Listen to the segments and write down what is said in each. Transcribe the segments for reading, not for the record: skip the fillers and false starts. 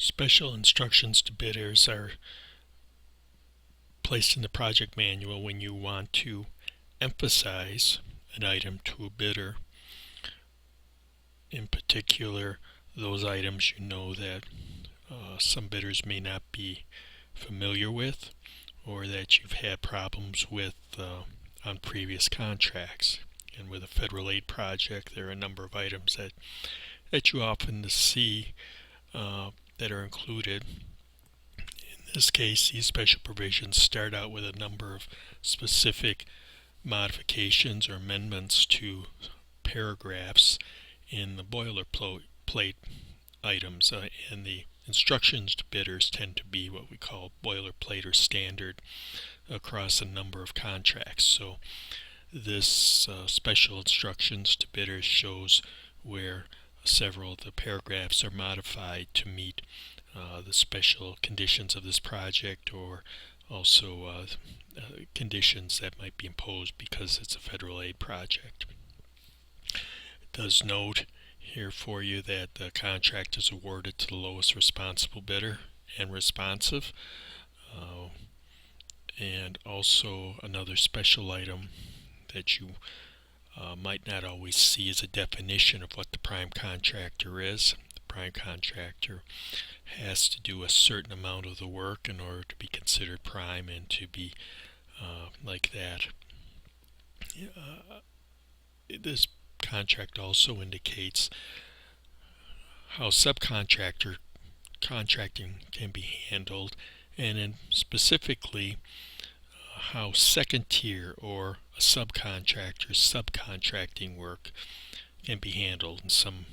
Special instructions to bidders are placed in the project manual when you want to emphasize an item to a bidder. In particular, those items you know that some bidders may not be familiar with, or that you've had problems with on previous contracts. And with a federal aid project, there are a number of items that you often see that are included. In this case, these special provisions start out with a number of specific modifications or amendments to paragraphs in the boilerplate items, and the instructions to bidders tend to be what we call boilerplate or standard across a number of contracts. So this special instructions to bidders shows where several of the paragraphs are modified to meet the special conditions of this project, or also conditions that might be imposed because it's a federal aid project. It does note here for you that the contract is awarded to the lowest responsible bidder and responsive. And also another special item that you might not always see is a definition of what the prime contractor is. The prime contractor has to do a certain amount of the work in order to be considered prime and to be like that. This contract also indicates how subcontractor contracting can be handled, and then specifically how second tier or a subcontractor's subcontracting work can be handled. In some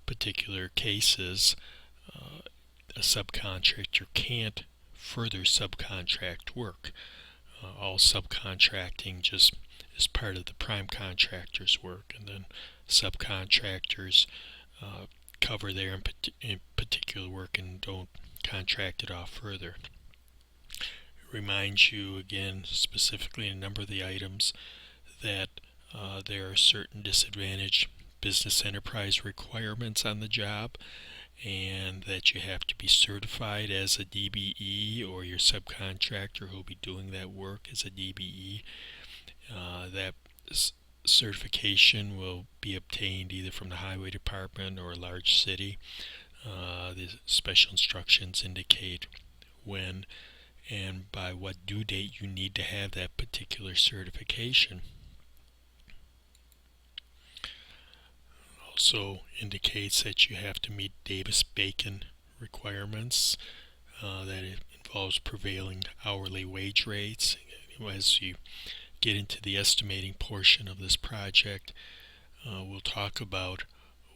particular cases, a subcontractor can't further subcontract work. All subcontracting just is part of the prime contractor's work, and then subcontractors cover their in particular work and don't contract it off further. It reminds you again, specifically in a number of the items, that there are certain disadvantaged business enterprise requirements on the job, and that you have to be certified as a DBE, or your subcontractor who will be doing that work as a DBE. That certification will be obtained either from the highway department or a large city. The special instructions indicate when and by what due date you need to have that particular certification. Also indicates that you have to meet Davis-Bacon requirements, that it involves prevailing hourly wage rates. As you get into the estimating portion of this project, we'll talk about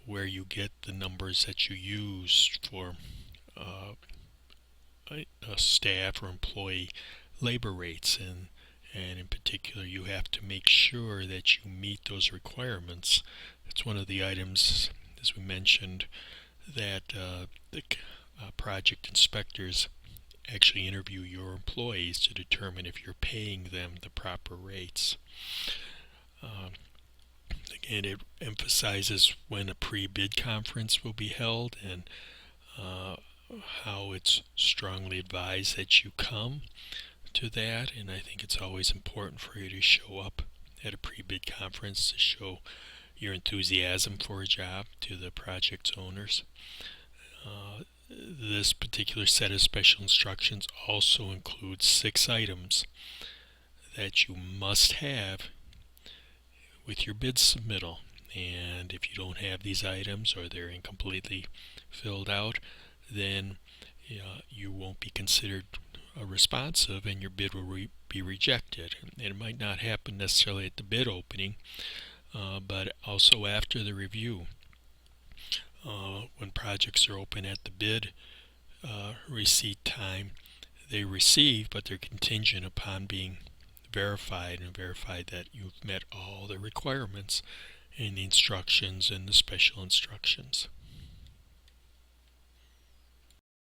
where you get the numbers that you use for staff or employee labor rates, and in particular you have to make sure that you meet those requirements. It's one of the items, as we mentioned, that the project inspectors actually interview your employees to determine if you're paying them the proper rates. Again, it emphasizes when a pre-bid conference will be held, and how it's strongly advised that you come to that. And I think it's always important for you to show up at a pre-bid conference to show your enthusiasm for a job to the project's owners. This particular set of special instructions also includes 6 items that you must have with your bid submittal, and if you don't have these items or they're incompletely filled out, then you won't be considered responsive and your bid will be rejected. And it might not happen necessarily at the bid opening, but also after the review. When projects are open at the bid receipt time, they receive, but they're contingent upon being verified, and verified that you've met all the requirements in the instructions and the special instructions.